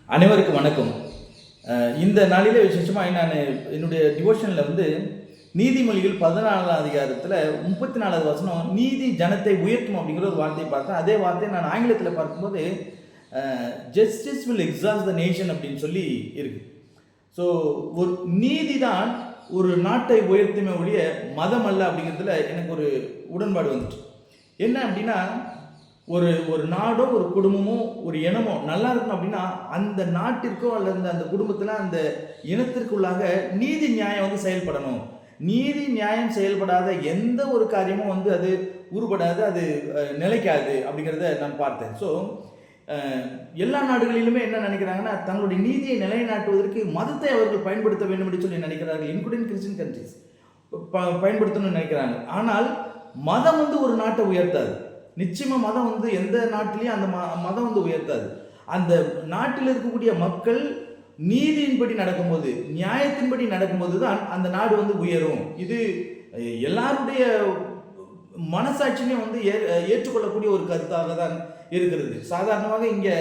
அனைவருக்கும் வணக்கம். இந்த நாளிலே விசேஷமாக நான் என்னுடைய டிவோஷனில் நீதிமொழிகள் 14ஆம் அதிகாரத்தில் 34வது வசனம், நீதி ஜனத்தை உயர்த்தும் அப்படிங்கிற ஒரு வார்த்தையை பார்த்தேன். அதே வார்த்தையை நான் ஆங்கிலத்தில் பார்க்கும்போது justice will exhaust the nation அப்படின்னு சொல்லி இருக்கு. ஸோ ஒரு நீதி தான் ஒரு நாட்டை உயர்த்துமே ஒழிய மதம் அல்ல அப்படிங்கிறதுல எனக்கு ஒரு உடன்பாடு வந்துச்சு. என்ன அப்படின்னா, ஒரு நாடோ ஒரு குடும்பமோ ஒரு இனமோ நல்லா இருக்கணும் அப்படின்னா அந்த நாட்டிற்கோ அல்லது அந்த குடும்பத்தில் அந்த இனத்திற்குள்ளாக நீதி நியாயம் செயல்படணும். நீதி நியாயம் செயல்படாத எந்த ஒரு காரியமும் அது உருப்படாது, அது நிலைக்காது அப்படிங்கிறத நான் பார்த்தேன். ஸோ எல்லா நாடுகளிலுமே என்ன நினைக்கிறாங்கன்னா, தங்களுடைய நீதியை நிலைநாட்டுவதற்கு மதத்தை அவர்கள் பயன்படுத்த வேண்டும் என்று சொல்லி நினைக்கிறார்கள். இன்க்ளூடிங் கிறிஸ்டின் கண்ட்ரிஸ் பயன்படுத்தணும்னு நினைக்கிறாங்க. ஆனால் மதம் ஒரு நாட்டை உயர்த்தாது. நிச்சயமாக மதம் எந்த நாட்டிலையும் அந்த மதம் உயர்த்தாது. அந்த நாட்டில் இருக்கக்கூடிய மக்கள் நீதியின்படி நடக்கும்போது, நியாயத்தின்படி நடக்கும்போது தான் அந்த நாடு உயரும். இது எல்லாருடைய மனசாட்சியும் ஏற்றுக்கொள்ளக்கூடிய ஒரு கருத்தாக தான் இருக்கிறது. சாதாரணமாக இங்கே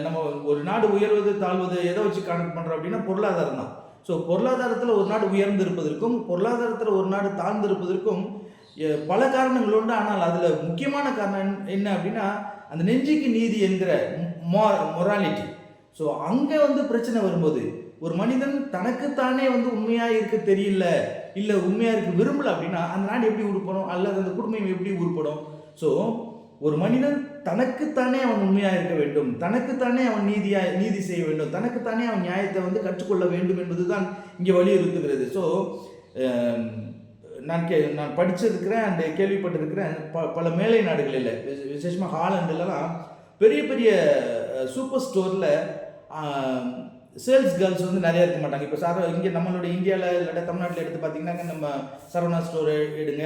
நம்ம ஒரு நாடு உயர்வது தாழ்வது எதை வச்சு கணக்கு பண்ணுறோம் அப்படின்னா பொருளாதாரம் தான். ஸோ பொருளாதாரத்தில் ஒரு நாடு உயர்ந்திருப்பதற்கும் பொருளாதாரத்தில் ஒரு நாடு தாழ்ந்திருப்பதற்கும் பல காரணங்கள் உண்டு. ஆனால் அதில் முக்கியமான காரணம் என்ன அப்படின்னா, அந்த நெஞ்சுக்கு நீதி என்கிற மொராலிட்டி. ஸோ அங்கே பிரச்சனை வரும்போது ஒரு மனிதன் தனக்குத்தானே உண்மையாக இருக்க தெரியல, இல்லை உண்மையாக இருக்க விரும்பலை அப்படின்னா அந்த நாடு எப்படி உருப்படும் அல்லது அந்த குடும்பம் எப்படி உருப்படும்? ஸோ ஒரு மனிதன் தனக்குத்தானே அவன் உண்மையாக இருக்க வேண்டும், தனக்குத்தானே அவன் நீதி செய்ய வேண்டும், தனக்குத்தானே அவன் நியாயத்தை கற்றுக்கொள்ள வேண்டும் என்பது தான் இங்கே வலியுறுத்துகிறது. ஸோ நான் படிச்சிருக்கிறேன் அண்ட் கேள்விப்பட்டிருக்கிறேன். பல மேலை நாடுகளில் விசேஷமாக ஹாலண்டுலலாம் பெரிய பெரிய சூப்பர் ஸ்டோரில் சேல்ஸ் கேர்ள்ஸ் நிறையா இருக்க மாட்டாங்க. இப்போ இங்கே நம்மளுடைய இந்தியாவில் இல்லாட்ட தமிழ்நாட்டில் எடுத்து பார்த்தீங்கன்னா, நம்ம சரவணா ஸ்டோர் எடுங்க,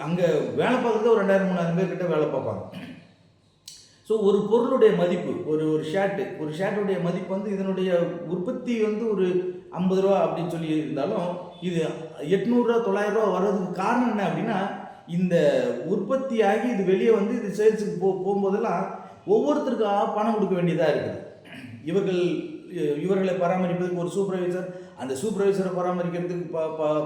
அங்கே வேலை பார்க்குறது ஒரு 2000-3000 பேர் கிட்ட வேலை பார்ப்பாங்க. ஸோ ஒரு பொருளுடைய மதிப்பு, ஒரு ஷர்ட்டுடைய மதிப்பு இதனுடைய உற்பத்தி ஒரு 50 ரூபா அப்படின்னு சொல்லி இருந்தாலும் இது 800 ரூபா 900 ரூபா வர்றதுக்கு காரணம் என்ன அப்படின்னா, இந்த உற்பத்தி ஆகி இது வெளியே இது சேல்ஸுக்கு போகும்போதெல்லாம் ஒவ்வொருத்தருக்காக பணம் கொடுக்க வேண்டியதாக இருக்குது. இவர்களை பராமரிப்பதற்கு ஒரு சூப்பர்வைசர், அந்த சூப்பர்வைசரை பராமரிக்கிறதுக்கு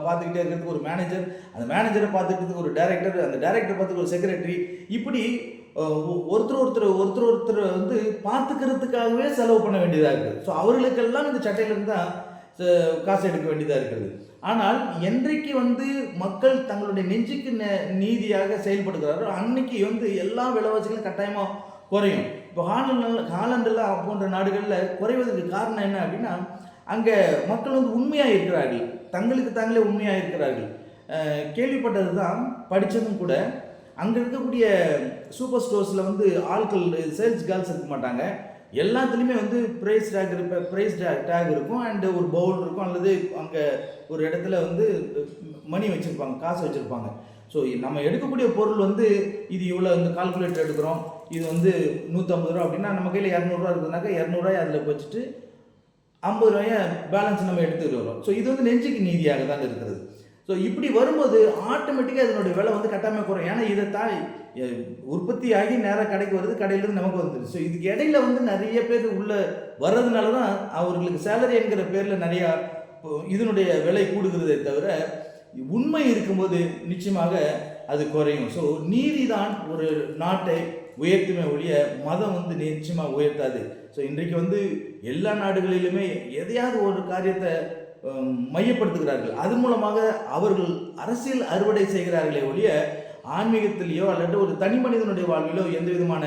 பார்த்துக்கிட்டே இருக்கிறதுக்கு ஒரு மேனேஜர், அந்த மேனேஜரை பார்த்துக்கிறதுக்கு ஒரு டைரக்டர், அந்த டைரக்டர் பார்த்துக்க ஒரு செக்ரட்டரி, இப்படி ஒருத்தர் பார்த்துக்கிறதுக்காகவே செலவு பண்ண வேண்டியதாக இருக்குது. ஸோ அவர்களுக்கெல்லாம் இந்த சட்டையிலிருந்து தான் காசு எடுக்க வேண்டியதாக இருக்கிறது. ஆனால் என்றைக்கு மக்கள் தங்களுடைய நெஞ்சுக்கு நீதியாக செயல்படுகிறாரோ அன்னைக்கு எல்லா விலைவாசிகளும் கட்டாயமாக குறையும். இப்போ ஹாலண்டெல்லாம் போன்ற நாடுகளில் குறைவதற்கு காரணம் என்ன அப்படின்னா, அங்கே மக்கள் உண்மையாக இருக்கிறார்கள், தங்களுக்கு தாங்களே உண்மையாக இருக்கிறார்கள். கேள்விப்பட்டது தான், படித்ததும் கூட. அங்கே இருக்கக்கூடிய சூப்பர் ஸ்டோர்ஸில் ஆட்கள் சேல்ஸ் கேர்ள்ஸ் இருக்க மாட்டாங்க. எல்லாத்துலேயுமே ப்ரைஸ் டேக் இருக்கும் அண்டு ஒரு பவுல் இருக்கும், அல்லது அங்கே ஒரு இடத்துல மணி வச்சுருப்பாங்க, காசு வச்சுருப்பாங்க. ஸோ நம்ம எடுக்கக்கூடிய பொருள் இது இவ்வளோ கால்குலேட்டர் எடுக்கிறோம், இது 150 ரூபா அப்படின்னா நம்ம கையில் 200 ரூபா இருக்குதுனாக்கா 200 ரூபாய் அதில் வச்சுட்டு 50 ரூபாயை பேலன்ஸ் நம்ம எடுத்துகிட்டு வரோம். ஸோ இது நெஞ்சுக்கு நீதியாக தான் இருக்கிறது. ஸோ இப்படி வரும்போது ஆட்டோமேட்டிக்காக அதனுடைய விலை கட்டாமல் குறையும். ஏன்னா இதை உற்பத்தி ஆகி நேராக கடைக்கு வருது, கடையிலேருந்து நமக்கு வந்துடுது. ஸோ இதுக்கு இடையில நிறைய பேர் உள்ளே வர்றதுனால தான் அவர்களுக்கு சேலரி என்கிற பேரில் நிறையா இதனுடைய விலை கூடுகிறதே தவிர, உண்மை இருக்கும்போது நிச்சயமாக அது குறையும். ஸோ நீதி தான் ஒரு நாட்டை உயர்த்துமே ஒழிய மதம் நிச்சயமாக உயர்த்தாது. ஸோ இன்றைக்கு எல்லா நாடுகளிலுமே எதையாவது ஒரு காரியத்தை மையப்படுத்துகிறார்கள். அது மூலமாக அவர்கள் அரசியல் அறுவடை செய்கிறார்களே ஒழிய ஆன்மீகத்திலேயோ அல்லது ஒரு தனி மனிதனுடைய வாழ்விலோ எந்த விதமான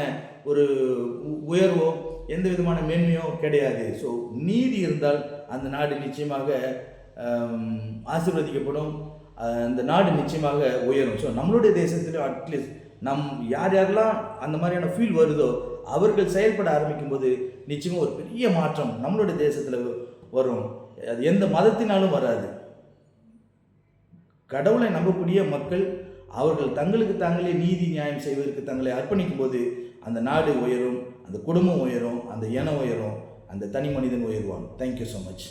ஒரு உயர்வோ எந்த விதமான மேன்மையோ கிடையாது. ஸோ நீதி இருந்தால் அந்த நாடு நிச்சயமாக ஆசீர்வதிக்கப்படும், அந்த நாடு நிச்சயமாக உயரும். ஸோ நம்மளுடைய தேசத்திலும் அட்லீஸ்ட் யாரெல்லாம் அந்த மாதிரியான ஃபீல் வருதோ அவர்கள் செயல்பட ஆரம்பிக்கும் போது நிச்சயமாக ஒரு பெரிய மாற்றம் நம்மளுடைய தேசத்தில் வரும். அது எந்த மதத்தினாலும் வராது. கடவுளை நம்பக்கூடிய மக்கள் அவர்கள் தங்களுக்கு தாங்களே நீதி நியாயம் செய்வதற்கு தங்களை அர்ப்பணிக்கும் போது அந்த நாடு உயரும், அந்த குடும்பம் உயரும், அந்த இனம் உயரும், அந்த தனி மனிதன் உயர்வான். Thank you so much.